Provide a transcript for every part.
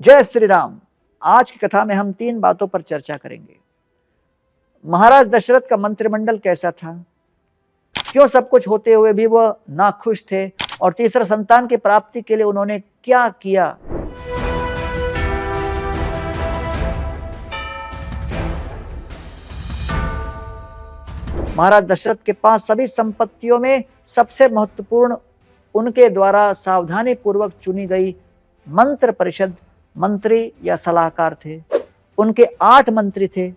जय श्री राम। आज की कथा में हम 3 बातों पर चर्चा करेंगे। महाराज दशरथ का मंत्रिमंडल कैसा था, क्यों सब कुछ होते हुए भी वह नाखुश थे, और तीसरा, संतान की प्राप्ति के लिए उन्होंने क्या किया। महाराज दशरथ के पास सभी संपत्तियों में सबसे महत्वपूर्ण उनके द्वारा सावधानी पूर्वक चुनी गई मंत्र परिषद मंत्री या सलाहकार थे। उनके 8 मंत्री थे।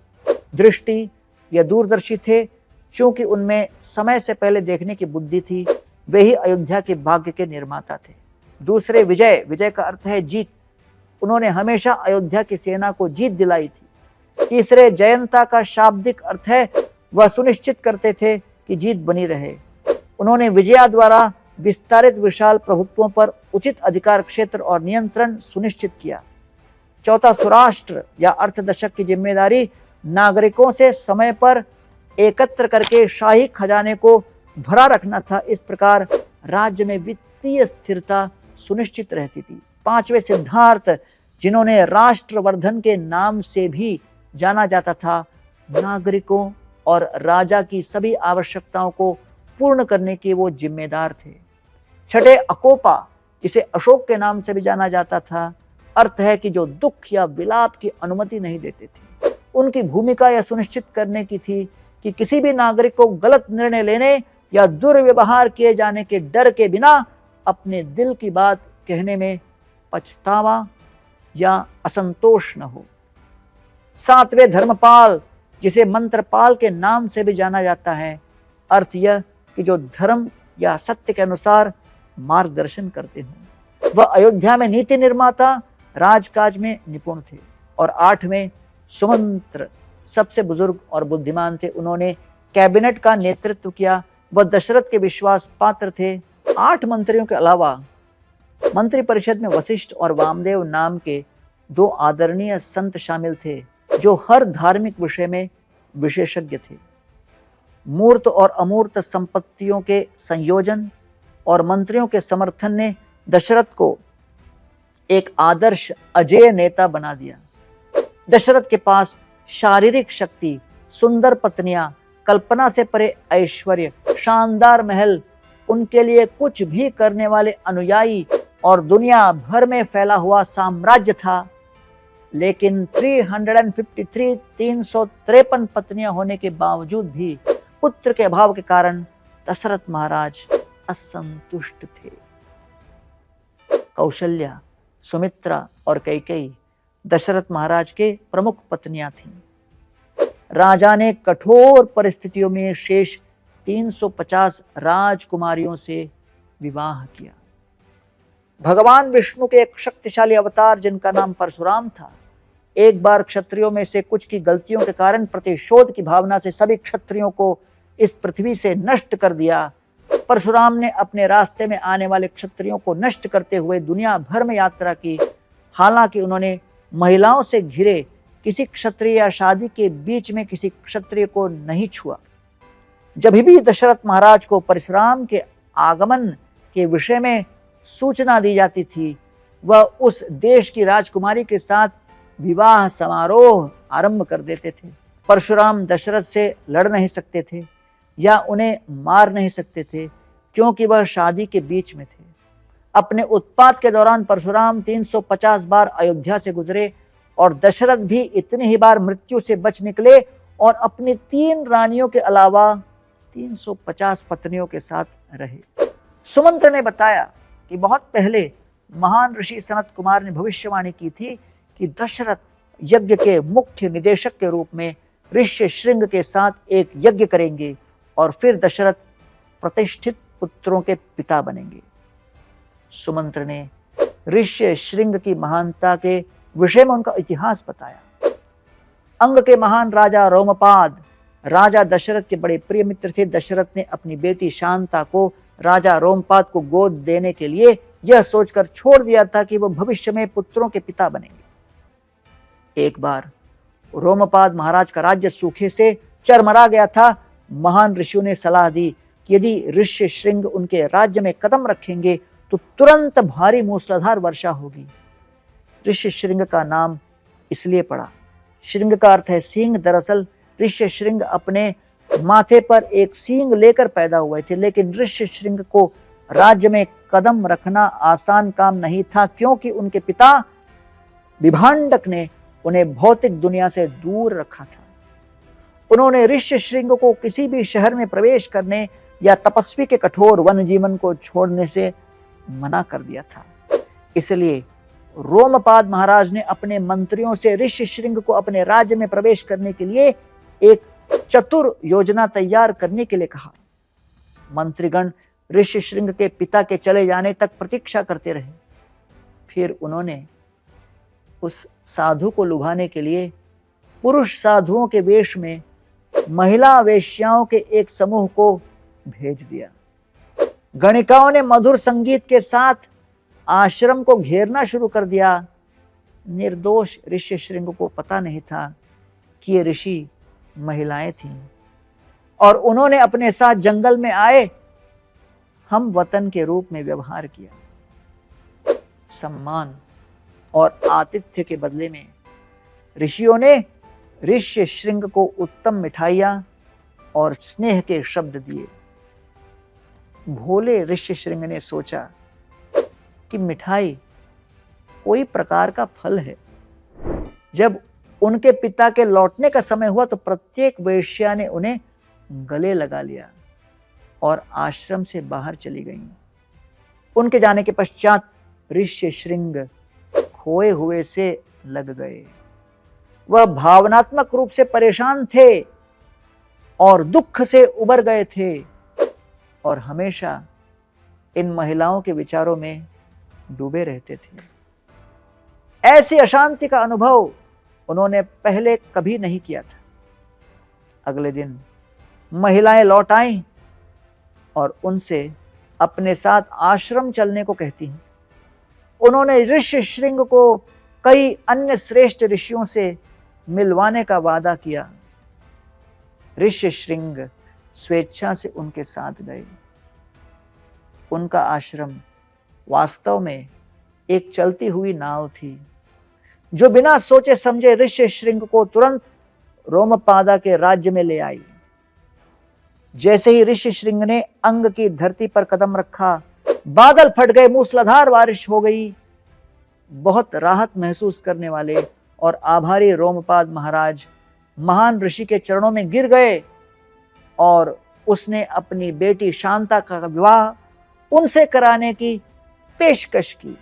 दृष्टि या दूरदर्शी थे, क्योंकि उनमें समय से पहले देखने की बुद्धि थी। वे ही अयोध्या के भाग्य के निर्माता थे। दूसरे, विजय। विजय का अर्थ है जीत। उन्होंने हमेशा अयोध्या की सेना को जीत दिलाई थी। तीसरे, जयंता का शाब्दिक अर्थ है वह सुनिश्चित करते थे कि जीत बनी रहे। उन्होंने विजया द्वारा विस्तारित विशाल प्रभुत्वों पर उचित अधिकार क्षेत्र और नियंत्रण सुनिश्चित किया। चौथा, स्वराष्ट्र या अर्थदशक की जिम्मेदारी नागरिकों से समय पर एकत्र करके शाही खजाने को भरा रखना था। इस प्रकार राज्य में वित्तीय स्थिरता सुनिश्चित रहती थी। पांचवें, सिद्धार्थ, जिन्होंने राष्ट्रवर्धन के नाम से भी जाना जाता था, नागरिकों और राजा की सभी आवश्यकताओं को पूर्ण करने के वो जिम्मेदार थे। छठे, अकोपा, जिसे अशोक के नाम से भी जाना जाता था, अर्थ है कि जो दुख या विलाप की अनुमति नहीं देते थे। उनकी भूमिका यह सुनिश्चित करने की थी कि किसी भी नागरिक को गलत निर्णय लेने या दुर्व्यवहार किए जाने के डर के बिना अपने दिल की बात कहने में पछतावा या असंतोष न हो। सातवें, धर्मपाल, जिसे मंत्रपाल के नाम से भी जाना जाता है, अर्थ यह कि जो धर्म या सत्य के अनुसार मार्गदर्शन करते हों। वह अयोध्या में नीति निर्माता, राजकाज में निपुण थे। और 8वें, सुमंत्र, सबसे बुजुर्ग और बुद्धिमान थे। उन्होंने कैबिनेट का नेतृत्व किया। वह दशरथ के विश्वास पात्र थे। 8 मंत्रियों के अलावा मंत्री परिषद में वशिष्ठ और वामदेव नाम के 2 आदरणीय संत शामिल थे, जो हर धार्मिक विषय में विशेषज्ञ थे। मूर्त और अमूर्त संपत्तियों के संयोजन और मंत्रियों के समर्थन ने दशरथ को एक आदर्श अजेय नेता बना दिया। दशरथ के पास शारीरिक शक्ति, सुंदर पत्नियां, कल्पना से परे ऐश्वर्य, शानदार महल, उनके लिए कुछ भी करने वाले अनुयायी और दुनिया भर में फैला हुआ साम्राज्य था। लेकिन 353 पत्नियां होने के बावजूद भी पुत्र के अभाव के कारण दशरथ महाराज असंतुष्ट थे। कौशल्या, सुमित्रा और कैकेयी दशरथ महाराज के प्रमुख पत्नियां थीं। राजा ने कठोर परिस्थितियों में शेष 350 राजकुमारियों से विवाह किया। भगवान विष्णु के एक शक्तिशाली अवतार, जिनका नाम परशुराम था, एक बार क्षत्रियों में से कुछ की गलतियों के कारण प्रतिशोध की भावना से सभी क्षत्रियों को इस पृथ्वी से नष्ट कर दिया। परशुराम ने अपने रास्ते में आने वाले क्षत्रियों को नष्ट करते हुए दुनिया भर में यात्रा की। हालांकि उन्होंने महिलाओं से घिरे किसी क्षत्रिय या शादी के बीच में किसी क्षत्रिय को नहीं छुआ। जब भी दशरथ महाराज को परशुराम के आगमन के विषय में सूचना दी जाती थी, वह उस देश की राजकुमारी के साथ विवाह समारोह आरंभ कर देते थे। परशुराम दशरथ से लड़ नहीं सकते थे या उन्हें मार नहीं सकते थे, क्योंकि वह शादी के बीच में थे। अपने उत्पात के दौरान परशुराम 350 बार अयोध्या से गुजरे और दशरथ भी इतनी ही बार मृत्यु से बच निकले और अपनी 3 रानियों के अलावा 350 पत्नियों के साथ रहे। सुमंत्र ने बताया कि बहुत पहले महान ऋषि सनत कुमार ने भविष्यवाणी की थी कि दशरथ यज्ञ के मुख्य निदेशक के रूप में ऋष्यशृंग के साथ एक यज्ञ करेंगे और फिर दशरथ प्रतिष्ठित पुत्रों के पिता बनेंगे। सुमंत्र ने ऋष्यशृंग की महानता के विषय में उनका इतिहास बताया। अंग के महान राजा रोमपाद राजा दशरथ के बड़े प्रिय मित्र थे। दशरथ ने अपनी बेटी शांता को राजा रोमपाद को गोद देने के लिए यह सोचकर छोड़ दिया था कि वह भविष्य में पुत्रों के पिता बनेंगे। एक बार रोमपाद महाराज का राज्य सूखे से चरमरा गया था। महान ऋषियों ने सलाह दी कि यदि ऋष्यशृंग उनके राज्य में कदम रखेंगे तो तुरंत भारी मूसलाधार वर्षा होगी। ऋषि श्रृंग का नाम इसलिए पड़ा। श्रृंग का अर्थ है सींग। दरअसल ऋषि श्रृंग अपने माथे पर एक सींग लेकर पैदा हुए थे, लेकिन ऋषि श्रृंग को राज्य में कदम रखना आसान काम नहीं था, क्योंकि उनके पिता विभांडक ने उन्हें भौतिक दुनिया से दूर रखा था। उन्होंने ऋषि श्रृंग को किसी भी शहर में प्रवेश करने या तपस्वी के कठोर वन जीवन को छोड़ने से मना कर दिया था। इसलिए रोमपाद महाराज ने अपने मंत्रियों से ऋषि श्रृंग को अपने राज्य में प्रवेश करने के लिए एक चतुर योजना तैयार करने के लिए कहा। मंत्रीगण ऋषि श्रृंग के पिता के चले जाने तक प्रतीक्षा करते रहे। फिर उन्होंने उस साधु को लुभाने के लिए पुरुष साधुओं के वेश में महिला वेश्याओं के एक समूह को भेज दिया। गणिकाओं ने मधुर संगीत के साथ आश्रम को घेरना शुरू कर दिया। निर्दोष ऋषि श्रृंग को पता नहीं था कि ये ऋषि महिलाएं थीं और उन्होंने अपने साथ जंगल में आए हम वतन के रूप में व्यवहार किया। सम्मान और आतिथ्य के बदले में ऋषियों ने ऋषि श्रृंग को उत्तम मिठाइयां और स्नेह के शब्द दिए। भोले ऋषि श्रृंग ने सोचा कि मिठाई कोई प्रकार का फल है। जब उनके पिता के लौटने का समय हुआ तो प्रत्येक वेश्या ने उन्हें गले लगा लिया और आश्रम से बाहर चली गईं। उनके जाने के पश्चात ऋषि श्रृंग खोए हुए से लग गए। वह भावनात्मक रूप से परेशान थे और दुख से उबर गए थे और हमेशा इन महिलाओं के विचारों में डूबे रहते थे। ऐसी अशांति का अनुभव उन्होंने पहले कभी नहीं किया था। अगले दिन महिलाएं लौट आईं और उनसे अपने साथ आश्रम चलने को कहती हैं। उन्होंने ऋषि श्रृंग को कई अन्य श्रेष्ठ ऋषियों से मिलवाने का वादा किया। ऋषि श्रृंग स्वेच्छा से उनके साथ गए। उनका आश्रम वास्तव में एक चलती हुई नाव थी, जो बिना सोचे समझे ऋषि श्रृंग को तुरंत रोमपादा के राज्य में ले आई। जैसे ही ऋषि श्रृंग ने अंग की धरती पर कदम रखा, बादल फट गए, मूसलाधार बारिश हो गई। बहुत राहत महसूस करने वाले और आभारी रोमपाद महाराज महान ऋषि के चरणों में गिर गए और उसने अपनी बेटी शांता का विवाह उनसे कराने की पेशकश की।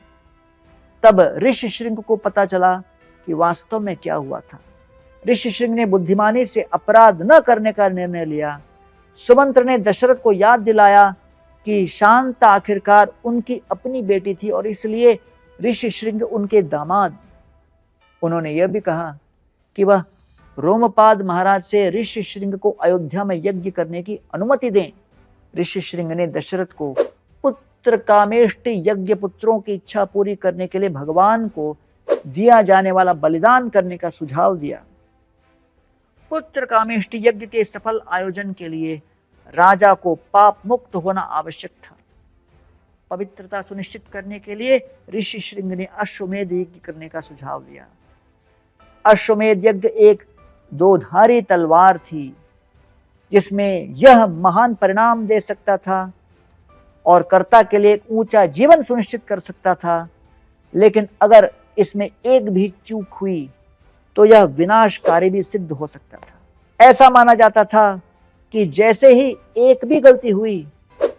तब ऋषि श्रृंग को पता चला कि वास्तव में क्या हुआ था। ऋषि श्रृंग ने बुद्धिमानी से अपराध न करने का निर्णय लिया। सुमंत्र ने दशरथ को याद दिलाया कि शांता आखिरकार उनकी अपनी बेटी थी और इसलिए ऋषि श्रृंग उनके दामाद। उन्होंने यह भी कहा कि वह रोमपाद महाराज से ऋषि श्रृंग को अयोध्या में यज्ञ करने की अनुमति दें। ऋषि श्रृंग ने दशरथ को पुत्र कामेष्टि यज्ञ पुत्रों की इच्छा पूरी करने के लिए भगवान को दिया जाने वाला बलिदान करने का सुझाव दिया। पुत्र कामेष्टि यज्ञ के सफल आयोजन के लिए राजा को पाप मुक्त होना आवश्यक था। पवित्रता सुनिश्चित करने के लिए ऋषि श्रृंग ने अश्वमेध यज्ञ करने का सुझाव दिया। अश्वमेध यज्ञ एक दोधारी तलवार थी, जिसमें यह महान परिणाम दे सकता था और कर्ता के लिए एक ऊंचा जीवन सुनिश्चित कर सकता था, लेकिन अगर इसमें एक भी चूक हुई तो यह विनाशकारी भी सिद्ध हो सकता था। ऐसा माना जाता था कि जैसे ही एक भी गलती हुई,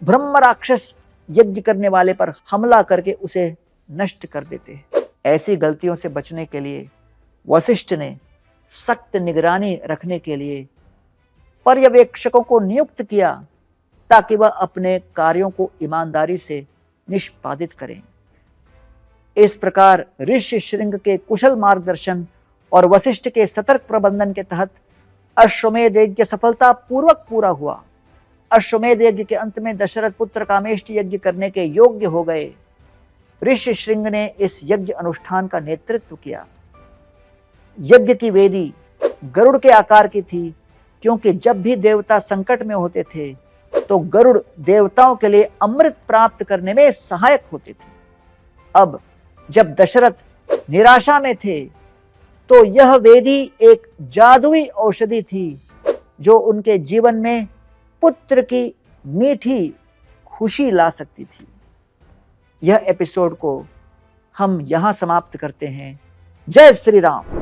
ब्रह्म राक्षस यज्ञ करने वाले पर हमला करके उसे नष्ट कर देते। ऐसी गलतियों से बचने के लिए वशिष्ठ ने सख्त निगरानी रखने के लिए पर्यवेक्षकों को नियुक्त किया, ताकि वह अपने कार्यों को ईमानदारी से निष्पादित करें। इस प्रकार ऋषि श्रृंग के कुशल मार्गदर्शन और वशिष्ठ के सतर्क प्रबंधन के तहत अश्वमेध यज्ञ सफलता पूर्वक पूरा हुआ। अश्वमेध यज्ञ के अंत में दशरथ पुत्र कामेष्टि यज्ञ करने के योग्य हो गए। ऋषि श्रृंग ने इस यज्ञ अनुष्ठान का नेतृत्व किया। यज्ञ की वेदी गरुड़ के आकार की थी, क्योंकि जब भी देवता संकट में होते थे तो गरुड़ देवताओं के लिए अमृत प्राप्त करने में सहायक होते थे। अब जब दशरथ निराशा में थे, तो यह वेदी एक जादुई औषधि थी जो उनके जीवन में पुत्र की मीठी खुशी ला सकती थी। यह एपिसोड को हम यहां समाप्त करते हैं। जय श्री राम।